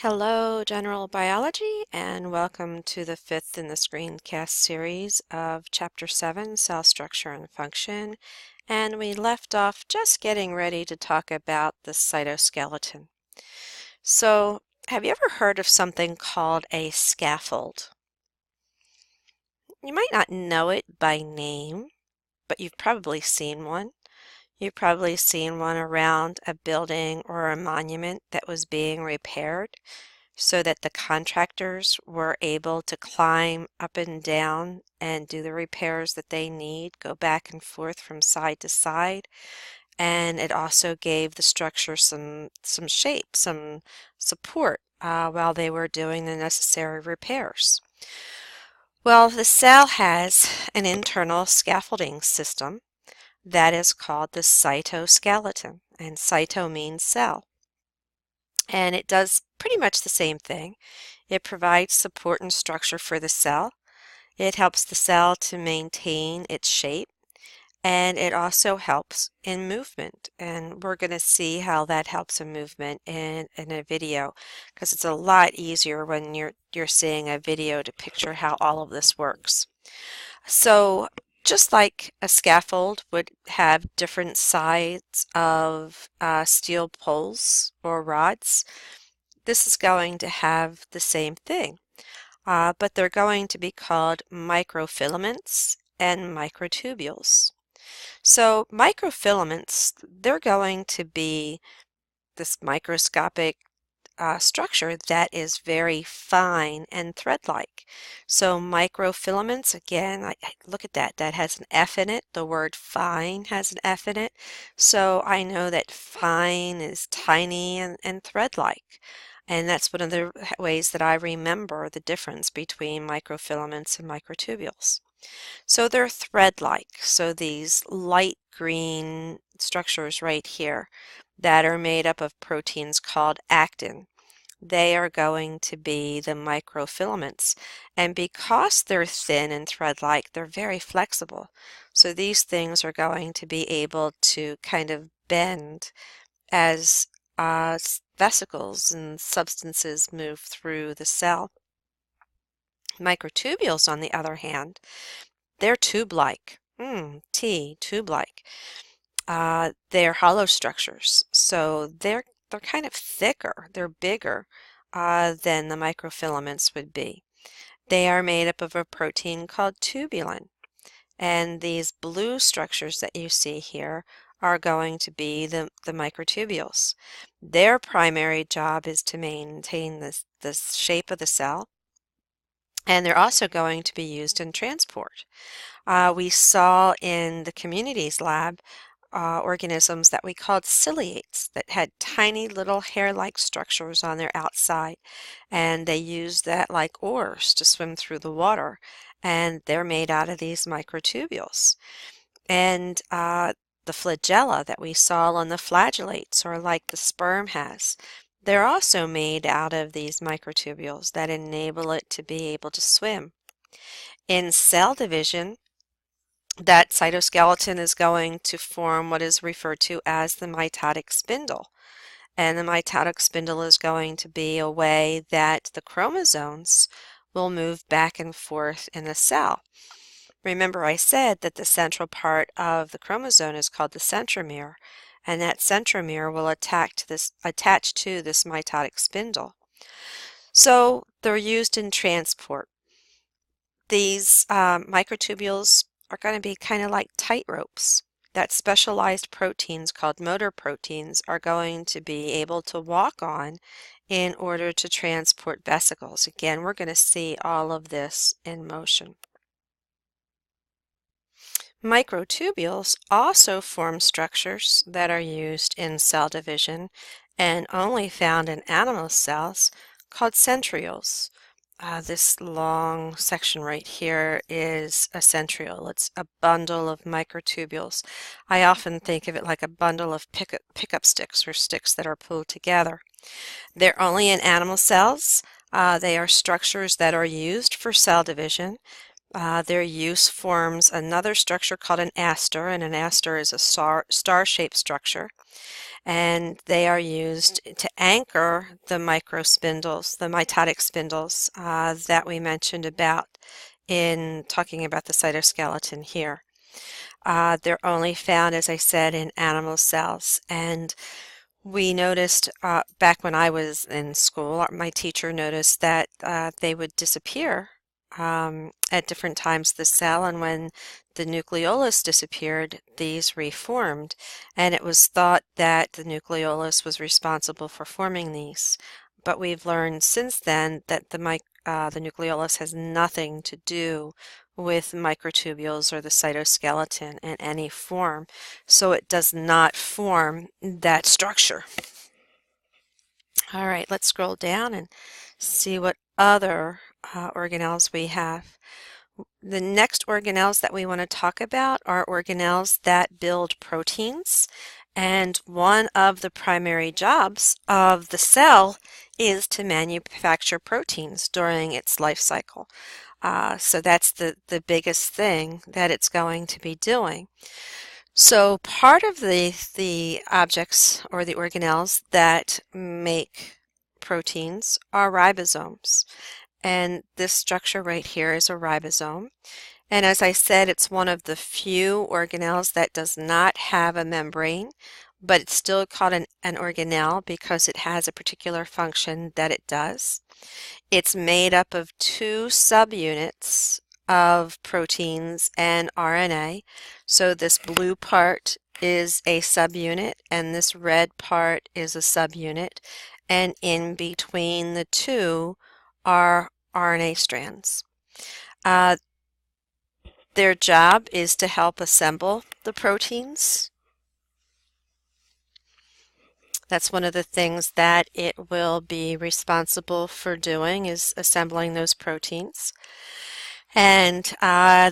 Hello, General Biology, and welcome to the fifth in the screencast series of Chapter 7, Cell Structure and Function. And we left off just getting ready to talk about the cytoskeleton. So, have you ever heard of something called a scaffold? You might not know it by name, but you've probably seen one. You've probably seen one around a building or a monument that was being repaired, so that the contractors were able to climb up and down and do the repairs that they need, go back and forth from side to side. And it also gave the structure some shape, some support while they were doing the necessary repairs. Well, the cell has an internal scaffolding system that is called the cytoskeleton, and cyto means cell. And it does pretty much the same thing. It provides support and structure for the cell. It helps the cell to maintain its shape, and it also helps in movement. And we're going to see how that helps in movement in a video, because it's a lot easier when you're seeing a video to picture how all of this works. So just like a scaffold would have different sides of steel poles or rods, this is going to have the same thing, but they're going to be called microfilaments and microtubules. So microfilaments, they're going to be this microscopic structure that is very fine and thread-like. So microfilaments, again, I look at that. That has an F in it. The word fine has an F in it. So I know that fine is tiny and thread-like. And that's one of the ways that I remember the difference between microfilaments and microtubules. So they're thread-like. So these light green structures right here that are made up of proteins called actin, they are going to be the microfilaments. And because they're thin and thread-like, they're very flexible. So these things are going to be able to kind of bend as vesicles and substances move through the cell. Microtubules, on the other hand, they're tube-like. Tube-like. They're hollow structures, so they're kind of thicker. They're bigger than the microfilaments would be. They are made up of a protein called tubulin, and these blue structures that you see here are going to be the microtubules. Their primary job is to maintain the shape of the cell, and they're also going to be used in transport. We saw in the communities lab organisms that we called ciliates that had tiny little hair-like structures on their outside, and they used that like oars to swim through the water, and they're made out of these microtubules. And the flagella that we saw on the flagellates, or like the sperm has, they're also made out of these microtubules that enable it to be able to swim. In cell division, that cytoskeleton is going to form what is referred to as the mitotic spindle. And the mitotic spindle is going to be a way that the chromosomes will move back and forth in the cell. Remember, I said that the central part of the chromosome is called the centromere, and that centromere will attach to this mitotic spindle. So they're used in transport. These microtubules are going to be kind of like tight ropes that specialized proteins called motor proteins are going to be able to walk on in order to transport vesicles. Again, we're going to see all of this in motion. Microtubules also form structures that are used in cell division and only found in animal cells called centrioles. This long section right here is a centriole. It's a bundle of microtubules. I often think of it like a bundle of pickup sticks, or sticks that are pulled together. They're only in animal cells. They are structures that are used for cell division. Their use forms another structure called an aster, and an aster is a star-shaped structure. and they are used to anchor the microspindles, the mitotic spindles that we mentioned about in talking about the cytoskeleton here. They're only found, as I said, in animal cells, and we noticed back when I was in school, my teacher noticed that they would disappear at different times of the cell, and when the nucleolus disappeared, these reformed, and it was thought that the nucleolus was responsible for forming these. But we've learned since then that the nucleolus has nothing to do with microtubules or the cytoskeleton in any form, so it does not form that structure. All right, let's scroll down and see what other organelles we have. The next organelles that we want to talk about are organelles that build proteins, and one of the primary jobs of the cell is to manufacture proteins during its life cycle. So that's the biggest thing that it's going to be doing. So part of the objects or the organelles that make proteins are ribosomes. And this structure right here is a ribosome. And as I said, it's one of the few organelles that does not have a membrane, but it's still called an organelle because it has a particular function that it does. It's made up of two subunits of proteins and RNA. So this blue part is a subunit and this red part is a subunit. And in between the two are RNA strands. Their job is to help assemble the proteins. That's one of the things that it will be responsible for doing, is assembling those proteins. And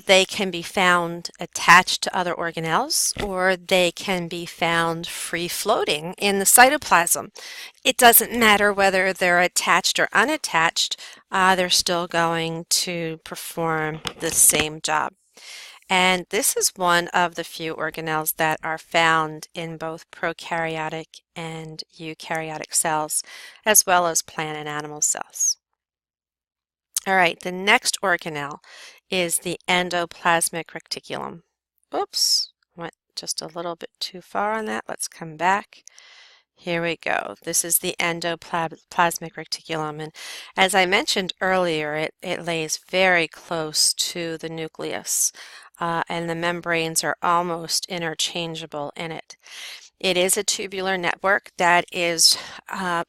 they can be found attached to other organelles, or they can be found free floating in the cytoplasm. It doesn't matter whether they're attached or unattached, they're still going to perform the same job. And this is one of the few organelles that are found in both prokaryotic and eukaryotic cells, as well as plant and animal cells. All right, the next organelle is the endoplasmic reticulum. Oops, went just a little bit too far on that. Let's come back. Here we go. This is the endoplasmic reticulum, and as I mentioned earlier, it lays very close to the nucleus, and the membranes are almost interchangeable in it. It is a tubular network that is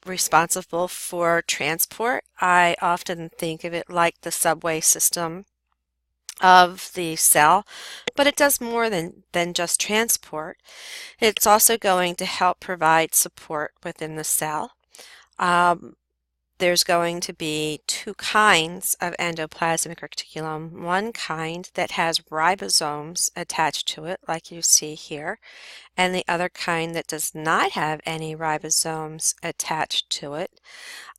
responsible for transport. I often think of it like the subway system of the cell, but it does more than just transport. It's also going to help provide support within the cell. There's going to be two kinds of endoplasmic reticulum. One kind that has ribosomes attached to it, like you see here, and the other kind that does not have any ribosomes attached to it.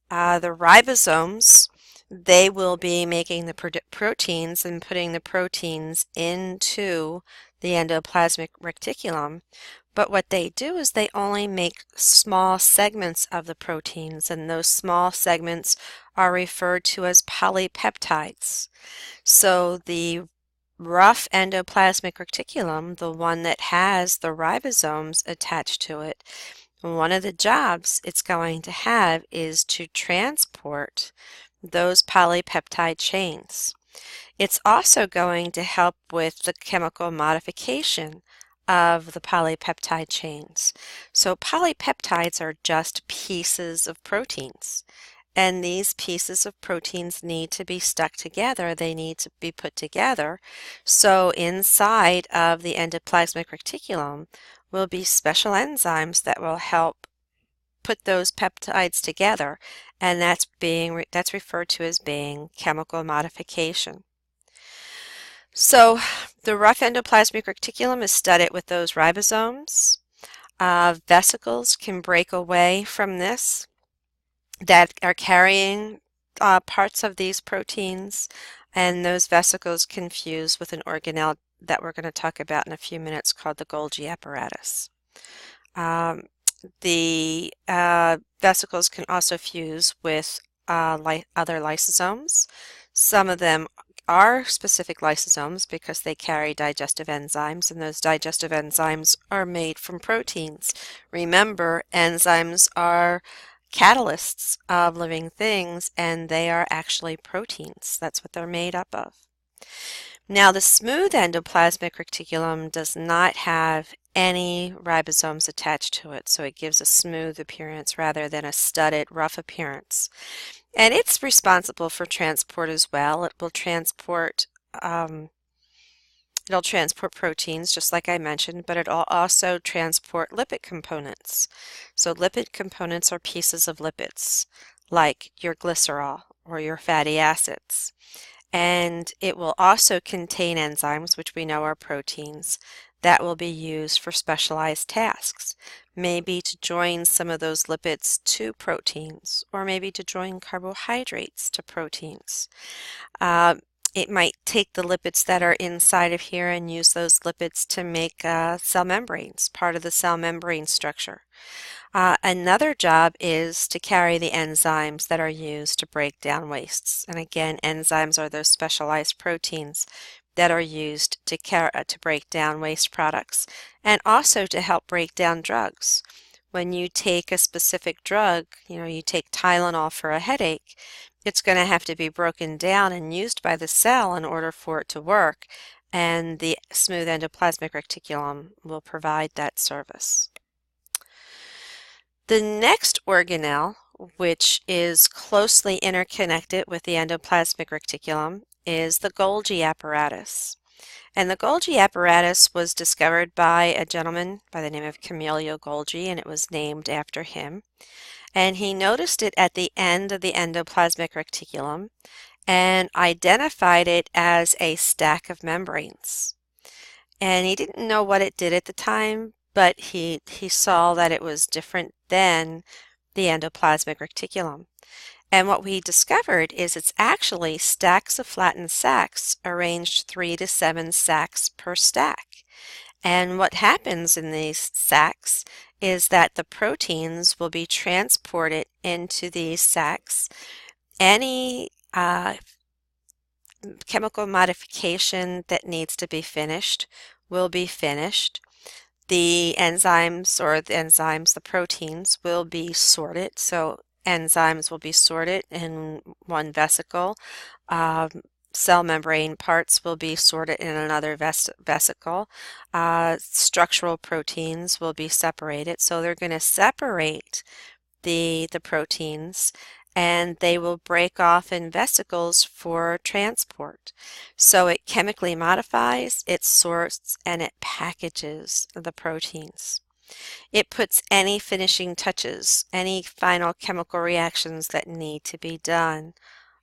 The ribosomes, they will be making the proteins and putting the proteins into the endoplasmic reticulum. But what they do is they only make small segments of the proteins, and those small segments are referred to as polypeptides. So the rough endoplasmic reticulum, the one that has the ribosomes attached to it, one of the jobs it's going to have is to transport those polypeptide chains. It's also going to help with the chemical modification of the polypeptide chains. So polypeptides are just pieces of proteins, and these pieces of proteins need to be stuck together. They need to be put together. So inside of the endoplasmic reticulum will be special enzymes that will help put those peptides together, and that's referred to as being chemical modification. So the rough endoplasmic reticulum is studded with those ribosomes. Vesicles can break away from this that are carrying parts of these proteins, and those vesicles can fuse with an organelle that we're going to talk about in a few minutes called the Golgi apparatus. The vesicles can also fuse with other lysosomes. Some of them are specific lysosomes because they carry digestive enzymes, and those digestive enzymes are made from proteins. Remember, enzymes are catalysts of living things, and they are actually proteins. That's what they're made up of. Now, the smooth endoplasmic reticulum does not have any ribosomes attached to it, so it gives a smooth appearance rather than a studded, rough appearance. And it's responsible for transport as well. Um, it'll transport proteins, just like I mentioned, but it'll also transport lipid components. So lipid components are pieces of lipids, like your glycerol or your fatty acids. And it will also contain enzymes, which we know are proteins, that will be used for specialized tasks. Maybe to join some of those lipids to proteins, or maybe to join carbohydrates to proteins. Uh, it might take the lipids that are inside of here and use those lipids to make cell membranes, part of the cell membrane structure. Another job is to carry the enzymes that are used to break down wastes. And again, enzymes are those specialized proteins that are used to break down waste products and also to help break down drugs. When you take a specific drug, you take Tylenol for a headache, it's going to have to be broken down and used by the cell in order for it to work, and the smooth endoplasmic reticulum will provide that service. The next organelle, which is closely interconnected with the endoplasmic reticulum, is the Golgi apparatus. And the Golgi apparatus was discovered by a gentleman by the name of Camillo Golgi, and it was named after him. And he noticed it at the end of the endoplasmic reticulum and identified it as a stack of membranes. And he didn't know what it did at the time, but he saw that it was different than the endoplasmic reticulum. And what we discovered is it's actually stacks of flattened sacs arranged 3 to 7 sacs per stack. And what happens in these sacs is that the proteins will be transported into these sacs. Any chemical modification that needs to be finished will be finished. The the proteins will be sorted. So enzymes will be sorted in one vesicle. Cell membrane parts will be sorted in another vesicle. Structural proteins will be separated. So they're going to separate the proteins, and they will break off in vesicles for transport. So it chemically modifies, it sorts, and it packages the proteins. It puts any finishing touches, any final chemical reactions that need to be done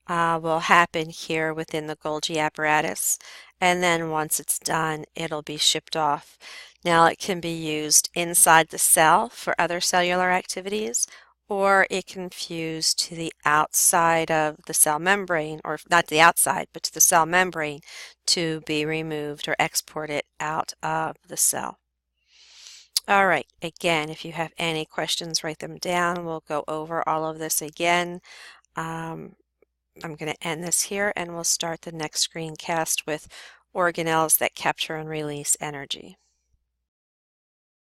will happen here within the Golgi apparatus. And then once it's done, it'll be shipped off. Now it can be used inside the cell for other cellular activities, or it can fuse to the outside of the cell membrane, or not the outside, but to the cell membrane to be removed or exported out of the cell. All right, again, if you have any questions, write them down. We'll go over all of this again. I'm going to end this here, and we'll start the next screencast with organelles that capture and release energy.